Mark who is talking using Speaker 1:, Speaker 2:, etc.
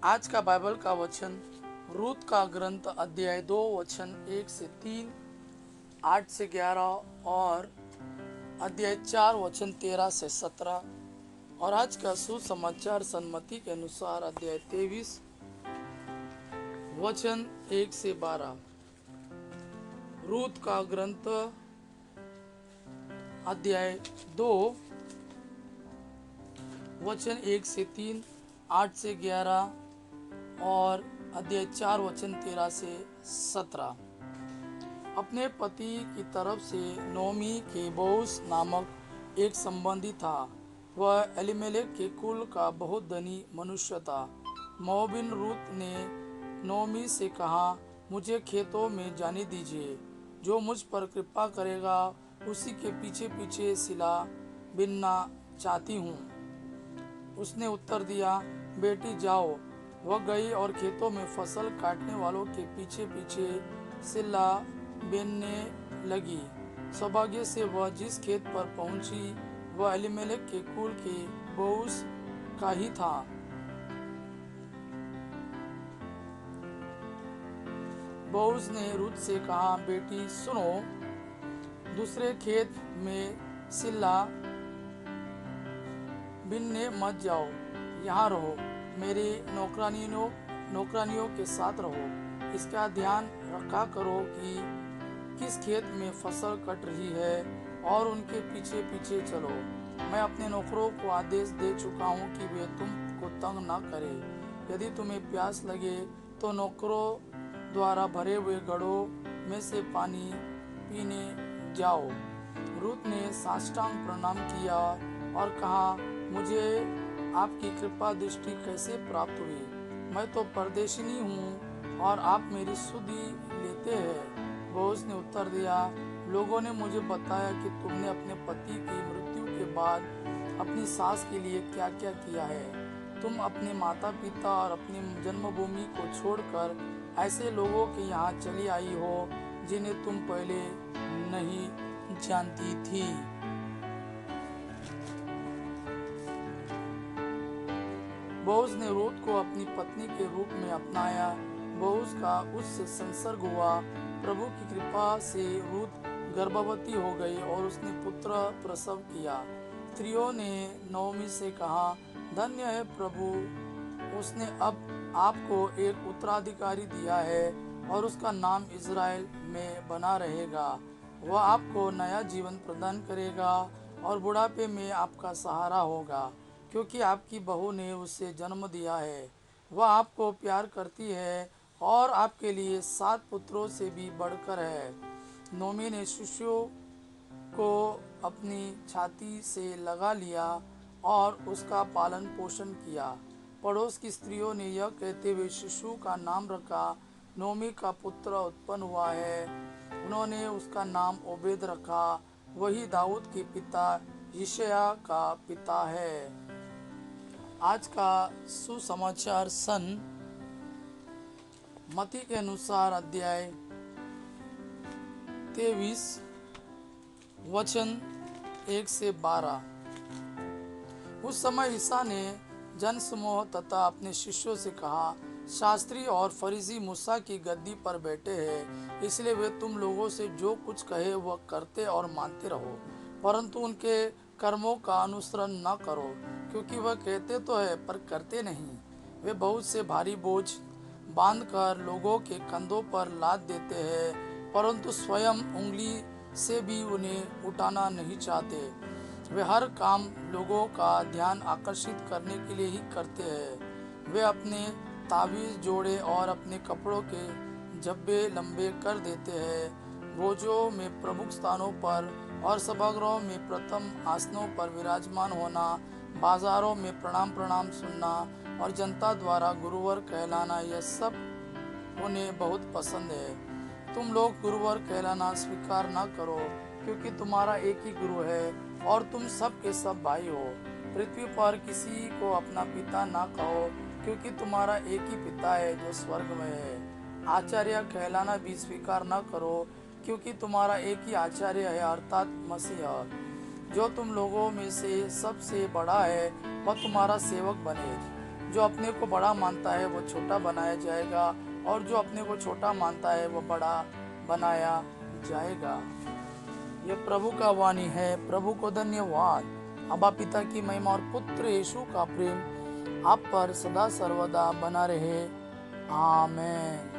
Speaker 1: आज का बाइबल का वचन रूत का ग्रंथ अध्याय 2 वचन 1 से 3, 8 से 11 और अध्याय 4 वचन 13 से 17। और आज का सुसमाचार सन्मति के अनुसार अध्याय 23 वचन 1 से 12। रूत का ग्रंथ अध्याय 2 वचन 1 से 3, 8 से 11 और अध्याय 4 वचन 13 से 17। अपने पति की तरफ से नोमी के बोअज नामक एक संबंधी था। वह एलीमेलेक के कुल का बहुत धनी मनुष्य था। मोआबिन रूत ने नोमी से कहा, मुझे खेतों में जाने दीजिए। जो मुझ पर कृपा करेगा उसी के पीछे पीछे सिला बिनना चाहती हूँ। उसने उत्तर दिया, बेटी जाओ। वह गई और खेतों में फसल काटने वालों के पीछे पीछे सिल्ला बीनने लगी। सौभाग्य से वह जिस खेत पर पहुंची वह एलीमेलेक के कुल के बोअज का ही था। बोअज ने रूत से कहा, बेटी सुनो, दूसरे खेत में सिल्ला बीनने मत जाओ, यहाँ रहो, मेरी नौकरानियों के साथ रहो। इसका ध्यान रखा करो कि किस खेत में फसल कट रही है और उनके पीछे पीछे चलो। मैं अपने नौकरों को आदेश दे चुका हूँ कि वे तुमको तंग न करें। यदि तुम्हें प्यास लगे तो नौकरों द्वारा भरे हुए घड़ों में से पानी पीने जाओ। रूत ने साष्टांग प्रणाम किया और कहा, मुझे आपकी कृपा दृष्टि कैसे प्राप्त हुई? मैं तो परदेशिनी हूँ और आप मेरी सुधि लेते हैं। बोअज ने उत्तर दिया, लोगों ने मुझे बताया कि तुमने अपने पति की मृत्यु के बाद अपनी सास के लिए क्या क्या किया है। तुम अपने माता पिता और अपनी जन्मभूमि को छोड़कर ऐसे लोगों के यहाँ चली आई हो जिन्हें तुम पहले नहीं जानती थी। बोअज ने रूत को अपनी पत्नी के रूप में अपनाया। बोअज का उससे संसर्ग हुआ। प्रभु की कृपा से रूत गर्भवती हो गई और उसने पुत्र प्रसव किया। स्त्रियों ने नोमी से कहा, धन्य है प्रभु, उसने अब आपको एक उत्तराधिकारी दिया है और उसका नाम इज़राइल में बना रहेगा। वह आपको नया जीवन प्रदान करेगा और बुढ़ापे में आपका सहारा होगा, क्योंकि आपकी बहू ने उसे जन्म दिया है। वह आपको प्यार करती है और आपके लिए 7 पुत्रों से भी बढ़कर है। नोमी ने शिशु को अपनी छाती से लगा लिया और उसका पालन पोषण किया। पड़ोस की स्त्रियों ने यह कहते हुए शिशु का नाम रखा, नोमी का पुत्र उत्पन्न हुआ है। उन्होंने उसका नाम ओबेद रखा। वही दाऊद के पिता यिशया का पिता है। आज का सुसमाचार सन मती के अनुसार अध्याय 23 वचन 1 से 12। उस समय ईसा ने जनसमूह तथा अपने शिष्यों से कहा, शास्त्री और फरीसी मूसा की गद्दी पर बैठे हैं, इसलिए वे तुम लोगों से जो कुछ कहे वह करते और मानते रहो, परंतु उनके कर्मों का अनुसरण न करो, क्योंकि वह कहते तो है पर करते नहीं। वे बहुत से भारी बोझ बांधकर लोगों के कंधों पर लाद देते हैं, परंतु स्वयं उंगली से भी उन्हें उठाना नहीं चाहते। वे हर काम लोगों का ध्यान आकर्षित करने के लिए ही करते हैं। वे अपने ताबीज़ जोड़े और अपने कपड़ों के जब्बे लंबे कर देते हैं। भोजों में प्रमुख स्थानों पर और सभागृहों में प्रथम आसनों पर विराजमान होना, बाजारों में प्रणाम प्रणाम सुनना और जनता द्वारा गुरुवर कहलाना, यह सब उन्हें बहुत पसंद है। तुम लोग गुरुवर कहलाना स्वीकार न करो, क्योंकि तुम्हारा एक ही गुरु है और तुम सब के सब भाई हो। पृथ्वी पर किसी को अपना पिता ना कहो, क्योंकि तुम्हारा एक ही पिता है जो स्वर्ग में है। आचार्य कहलाना भी स्वीकार न करो, क्योंकि तुम्हारा एक ही आचार्य है, अर्थात मसीह। जो तुम लोगों में से सबसे बड़ा है वह तुम्हारा सेवक बने। जो अपने को बड़ा मानता है वो छोटा बनाया जाएगा, और जो अपने को छोटा मानता है वो बड़ा बनाया जाएगा। ये प्रभु का वाणी है। प्रभु को धन्यवाद। अबा पिता की महिमा और पुत्र यीशु का प्रेम आप पर सदा सर्वदा बना रहे। आमेन।